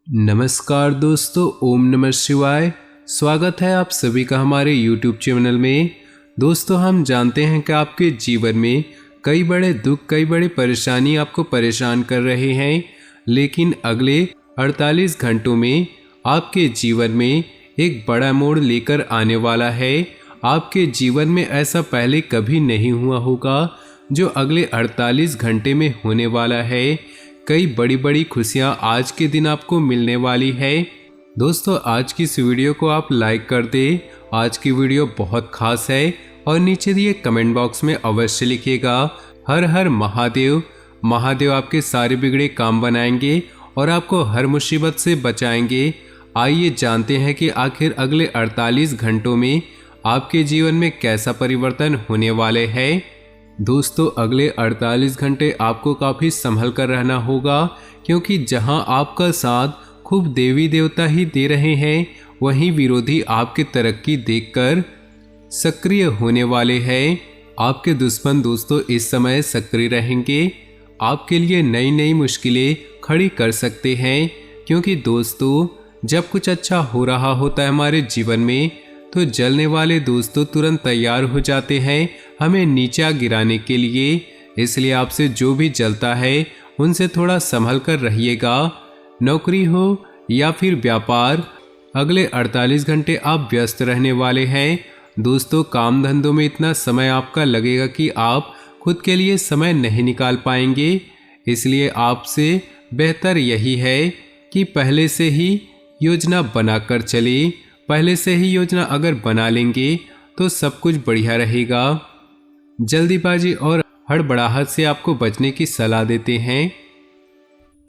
नमस्कार दोस्तों, ओम नमः शिवाय। स्वागत है आप सभी का हमारे YouTube चैनल में। दोस्तों, हम जानते हैं कि आपके जीवन में कई बड़े दुख, कई बड़ी परेशानी आपको परेशान कर रहे हैं, लेकिन अगले 48 घंटों में आपके जीवन में एक बड़ा मोड़ लेकर आने वाला है। आपके जीवन में ऐसा पहले कभी नहीं हुआ होगा जो अगले 48 घंटे में होने वाला है। कई बड़ी बड़ी खुशियां आज के दिन आपको मिलने वाली है। दोस्तों, आज की इस वीडियो को आप लाइक कर दें। आज की वीडियो बहुत खास है और नीचे दिए कमेंट बॉक्स में अवश्य लिखिएगा हर हर महादेव। महादेव आपके सारे बिगड़े काम बनाएंगे और आपको हर मुसीबत से बचाएंगे। आइए जानते हैं कि आखिर अगले 48 घंटों में आपके जीवन में कैसा परिवर्तन होने वाले हैं। दोस्तों, अगले 48 घंटे आपको काफ़ी संभल कर रहना होगा, क्योंकि जहां आपका साथ खूब देवी देवता ही दे रहे हैं, वहीं विरोधी आपकी तरक्की देखकर सक्रिय होने वाले हैं। आपके दुश्मन दोस्तों इस समय सक्रिय रहेंगे, आपके लिए नई नई मुश्किलें खड़ी कर सकते हैं। क्योंकि दोस्तों, जब कुछ अच्छा हो रहा होता है हमारे जीवन में, तो जलने वाले दोस्तों तुरंत तैयार हो जाते हैं हमें नीचा गिराने के लिए। इसलिए आपसे जो भी जलता है उनसे थोड़ा संभल कर रहिएगा। नौकरी हो या फिर व्यापार, अगले 48 घंटे आप व्यस्त रहने वाले हैं। दोस्तों, काम धंधों में इतना समय आपका लगेगा कि आप खुद के लिए समय नहीं निकाल पाएंगे। इसलिए आपसे बेहतर यही है कि पहले से ही योजना बनाकर चले। पहले से ही योजना अगर बना लेंगे तो सब कुछ बढ़िया रहेगा। जल्दीबाजी और हड़बड़ाहट से आपको बचने की सलाह देते हैं।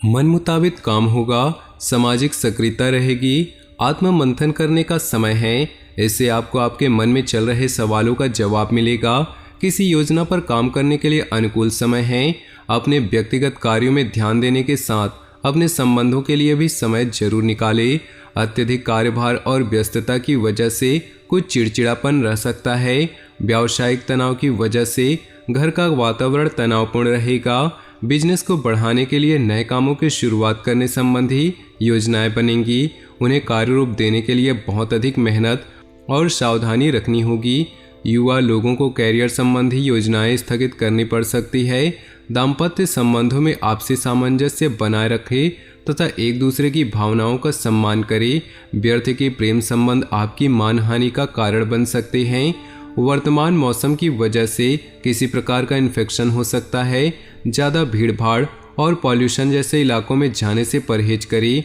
मन मुताबिक काम होगा, सामाजिक सक्रियता रहेगी, आत्म मंथन करने का समय है। इससे आपको आपके मन में चल रहे सवालों का जवाब मिलेगा। किसी योजना पर काम करने के लिए अनुकूल समय है। अपने व्यक्तिगत कार्यों में ध्यान देने के साथ अपने संबंधों के लिए भी समय जरूर निकालें। अत्यधिक कार्यभार और व्यस्तता की वजह से कुछ चिड़चिड़ापन रह सकता है। व्यावसायिक तनाव की वजह से घर का वातावरण तनावपूर्ण रहेगा। बिजनेस को बढ़ाने के लिए नए कामों की शुरुआत करने संबंधी योजनाएं बनेंगी। उन्हें कार्य रूप देने के लिए बहुत अधिक मेहनत और सावधानी रखनी होगी। युवा लोगों को कैरियर संबंधी योजनाएं स्थगित करनी पड़ सकती है। दाम्पत्य संबंधों में आपसी सामंजस्य बनाए रखें तथा एक दूसरे की भावनाओं का सम्मान करें। व्यर्थ के प्रेम संबंध आपकी मानहानि का कारण बन सकते हैं। वर्तमान मौसम की वजह से किसी प्रकार का इन्फेक्शन हो सकता है। ज़्यादा भीड़भाड़ और पॉल्यूशन जैसे इलाकों में जाने से परहेज करें।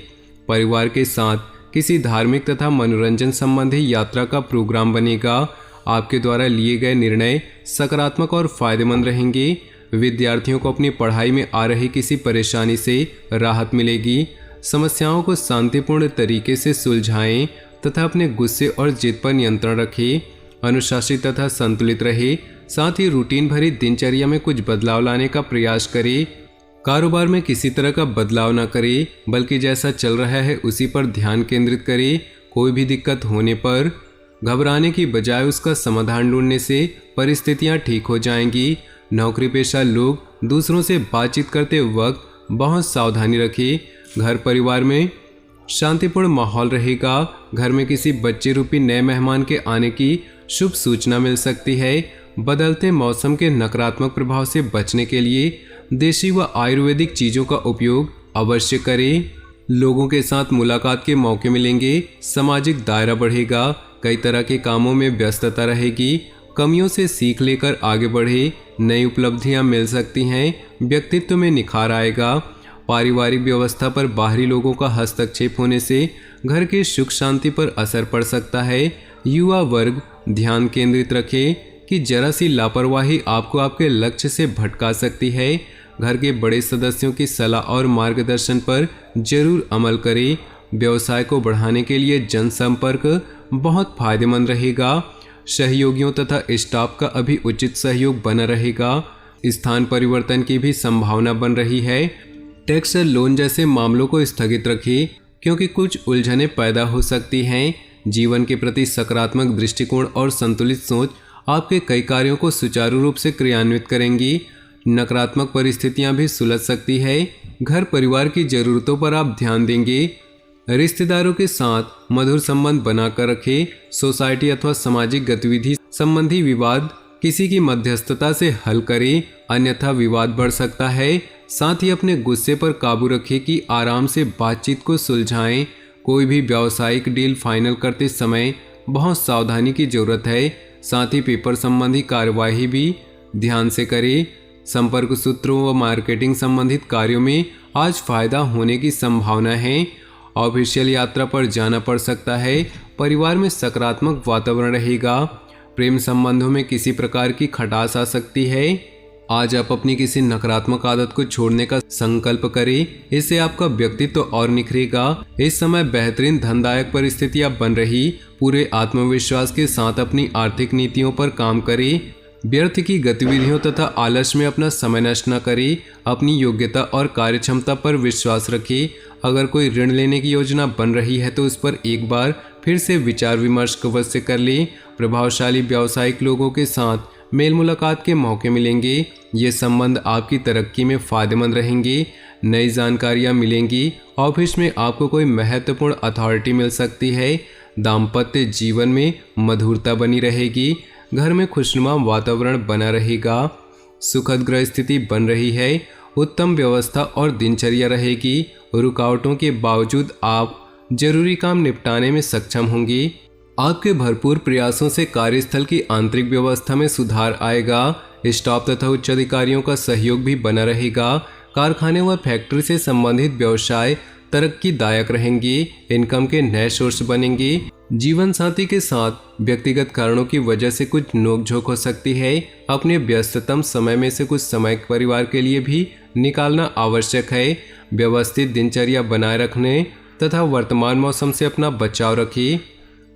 परिवार के साथ किसी धार्मिक तथा मनोरंजन संबंधी यात्रा का प्रोग्राम बनेगा। आपके द्वारा लिए गए निर्णय सकारात्मक और फायदेमंद रहेंगे। विद्यार्थियों को अपनी पढ़ाई में आ रही किसी परेशानी से राहत मिलेगी। समस्याओं को शांतिपूर्ण तरीके से सुलझाएं तथा अपने गुस्से और जिद पर नियंत्रण रखें। अनुशासित तथा संतुलित रहे। साथ ही रूटीन भरी दिनचर्या में कुछ बदलाव लाने का प्रयास करें। कारोबार में किसी तरह का बदलाव न करें, बल्कि जैसा चल रहा है उसी पर ध्यान केंद्रित करें। कोई भी दिक्कत होने पर घबराने की बजाय उसका समाधान ढूंढने से परिस्थितियां ठीक हो जाएंगी। नौकरी पेशा लोग दूसरों से बातचीत करते वक्त बहुत सावधानी रखें। घर परिवार में शांतिपूर्ण माहौल रहेगा। घर में किसी बच्चे रूपी नए मेहमान के आने की शुभ सूचना मिल सकती है। बदलते मौसम के नकारात्मक प्रभाव से बचने के लिए देशी व आयुर्वेदिक चीज़ों का उपयोग अवश्य करें। लोगों के साथ मुलाकात के मौके मिलेंगे। सामाजिक दायरा बढ़ेगा। कई तरह के कामों में व्यस्तता रहेगी। कमियों से सीख लेकर आगे बढ़े। नई उपलब्धियां मिल सकती हैं। व्यक्तित्व में निखार आएगा। पारिवारिक व्यवस्था पर बाहरी लोगों का हस्तक्षेप होने से घर की सुख शांति पर असर पड़ सकता है। युवा वर्ग ध्यान केंद्रित रखे कि जरा सी लापरवाही आपको आपके लक्ष्य से भटका सकती है। घर के बड़े सदस्यों की सलाह और मार्गदर्शन पर जरूर अमल करें। व्यवसाय को बढ़ाने के लिए जनसंपर्क बहुत फायदेमंद रहेगा। सहयोगियों तथा स्टाफ का अभी उचित सहयोग बना रहेगा। स्थान परिवर्तन की भी संभावना बन रही है। टैक्स लोन जैसे मामलों को स्थगित रखिए, क्योंकि कुछ उलझनें पैदा हो सकती हैं। जीवन के प्रति सकारात्मक दृष्टिकोण और संतुलित सोच आपके कई कार्यों को सुचारू रूप से क्रियान्वित करेंगी। नकारात्मक परिस्थितियां भी सुलझ सकती है। घर परिवार की जरूरतों पर आप ध्यान देंगे रिश्तेदारों के साथ मधुर संबंध बनाकर रखें। सोसाइटी अथवा सामाजिक गतिविधि संबंधी विवाद किसी की मध्यस्थता से हल करें, अन्यथा विवाद बढ़ सकता है। साथ ही अपने गुस्से पर काबू रखें कि आराम से बातचीत को सुलझाएं। कोई भी व्यावसायिक डील फाइनल करते समय बहुत सावधानी की जरूरत है। साथ ही पेपर संबंधी कार्यवाही भी ध्यान से करें। संपर्क सूत्रों व मार्केटिंग संबंधित कार्यों में आज फायदा होने की संभावना है। ऑफिशियल यात्रा पर जाना पड़ सकता है। परिवार में सकारात्मक वातावरण रहेगा। प्रेम संबंधों में किसी प्रकार की खटास आ सकती है। आज आप अपनी किसी नकारात्मक आदत को छोड़ने का संकल्प करें, इससे आपका व्यक्तित्व और निखरेगा। इस समय बेहतरीन धनदायक परिस्थितियां बन रही। पूरे आत्मविश्वास के साथ अपनी आर्थिक नीतियों पर काम करें। व्यर्थ की गतिविधियों तथा आलस में अपना समय नष्ट न करें। अपनी योग्यता और कार्यक्षमता पर विश्वास रखें। अगर कोई ऋण लेने की योजना बन रही है तो उस पर एक बार फिर से विचार विमर्श अवश्य कर लें। प्रभावशाली व्यावसायिक लोगों के साथ मेल मुलाकात के मौके मिलेंगे। ये संबंध आपकी तरक्की में फायदेमंद रहेंगे। नई जानकारियाँ मिलेंगी। ऑफिस में आपको कोई महत्वपूर्ण अथॉरिटी मिल सकती है। दाम्पत्य जीवन में मधुरता बनी रहेगी। घर में खुशनुमा वातावरण बना रहेगा। सुखद ग्रह स्थिति बन रही है। उत्तम व्यवस्था और दिनचर्या रहेगी। रुकावटों के बावजूद आप जरूरी काम निपटाने में सक्षम होंगे। आपके भरपूर प्रयासों से कार्यस्थल की आंतरिक व्यवस्था में सुधार आएगा। स्टाफ तथा उच्च अधिकारियों का सहयोग भी बना रहेगा। कारखाने व फैक्ट्री से संबंधित व्यवसाय तरक्कीदायक रहेंगे। इनकम के नए सोर्स बनेंगे। जीवन साथी के साथ व्यक्तिगत कारणों की वजह से कुछ नोकझोंक हो सकती है। अपने व्यस्ततम समय में से कुछ समय परिवार के लिए भी निकालना आवश्यक है। व्यवस्थित दिनचर्या बनाए रखने तथा वर्तमान मौसम से अपना बचाव रखिए।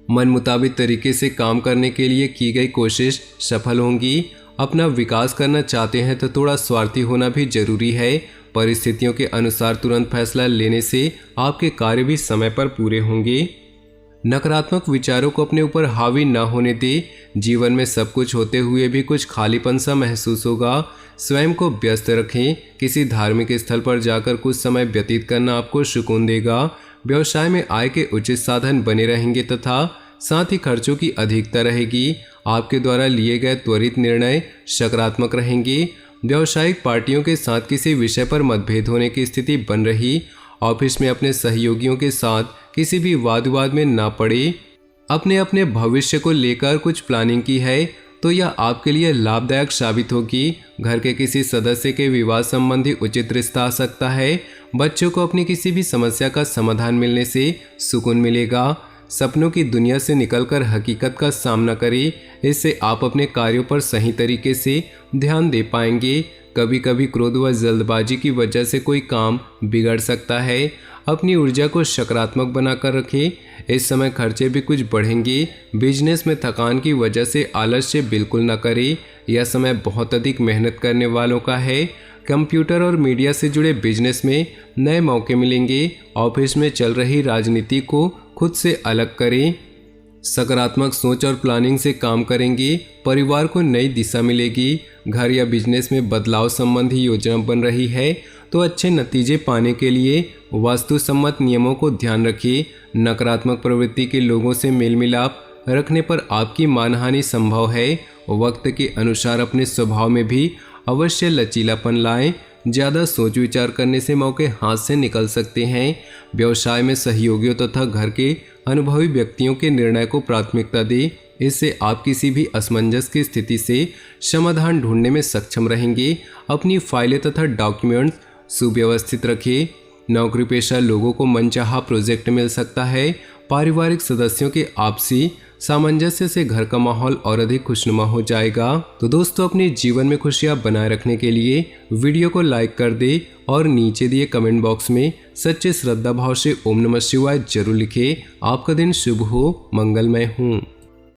मन मुताबिक तरीके से काम करने के लिए की गई कोशिश सफल होंगी। अपना विकास करना चाहते हैं तो थोड़ा स्वार्थी होना भी जरूरी है। परिस्थितियों के अनुसार तुरंत फैसला लेने से आपके कार्य भी समय पर पूरे होंगे। नकारात्मक विचारों को अपने ऊपर हावी न होने दे। जीवन में सब कुछ होते हुए भी कुछ खालीपन सा महसूस होगा। स्वयं को व्यस्त रखें। किसी धार्मिक स्थल पर जाकर कुछ समय व्यतीत करना आपको सुकून देगा। व्यवसाय में आय के उचित साधन बने रहेंगे तथा साथ ही खर्चों की अधिकता रहेगी। आपके द्वारा लिए गए त्वरित निर्णय सकारात्मक रहेंगे। व्यावसायिक पार्टियों के साथ किसी विषय पर मतभेद होने की स्थिति बन रही। ऑफिस में अपने सहयोगियों के साथ किसी भी वाद विवाद में ना पड़े। अपने भविष्य को लेकर कुछ प्लानिंग की है तो यह आपके लिए लाभदायक साबित होगी। घर के किसी सदस्य के विवाह संबंधी उचित रिश्ता आ सकता है। बच्चों को अपनी किसी भी समस्या का समाधान मिलने से सुकून मिलेगा। सपनों की दुनिया से निकलकर हकीकत का सामना करें। इससे आप अपने कार्यों पर सही तरीके से ध्यान दे पाएंगे। कभी कभी क्रोध व जल्दबाजी की वजह से कोई काम बिगड़ सकता है। अपनी ऊर्जा को सकारात्मक बनाकर रखें। इस समय खर्चे भी कुछ बढ़ेंगे। बिजनेस में थकान की वजह से आलस्य बिल्कुल न करें। यह समय बहुत अधिक मेहनत करने वालों का है। कंप्यूटर और मीडिया से जुड़े बिजनेस में नए मौके मिलेंगे। ऑफिस में चल रही राजनीति को खुद से अलग करें। सकारात्मक सोच और प्लानिंग से काम करेंगे। परिवार को नई दिशा मिलेगी। घर या बिजनेस में बदलाव संबंधी योजना बन रही है तो अच्छे नतीजे पाने के लिए वास्तु सम्मत नियमों को ध्यान रखिए। नकारात्मक प्रवृत्ति के लोगों से मेल मिलाप रखने पर आपकी मानहानि संभव है। वक्त के अनुसार अपने स्वभाव में भी अवश्य लचीलापन लाएं। ज़्यादा सोच विचार करने से मौके हाथ से निकल सकते हैं। व्यवसाय में सहयोगियों तथा घर के अनुभवी व्यक्तियों के निर्णय को प्राथमिकता दें। इससे आप किसी भी असमंजस की स्थिति से समाधान ढूंढने में सक्षम रहेंगे। अपनी फाइलें तथा डॉक्यूमेंट्स सुव्यवस्थित रखें। नौकरी पेशा लोगों को मनचाहा प्रोजेक्ट मिल सकता है। पारिवारिक सदस्यों के आपसी सामंजस्य से घर का माहौल और अधिक खुशनुमा हो जाएगा। तो दोस्तों, अपने जीवन में खुशियां बनाए रखने के लिए वीडियो को लाइक कर दे और नीचे दिए कमेंट बॉक्स में सच्चे श्रद्धा भाव से ओम नमः शिवाय जरूर लिखें। आपका दिन शुभ हो, मंगलमय हो।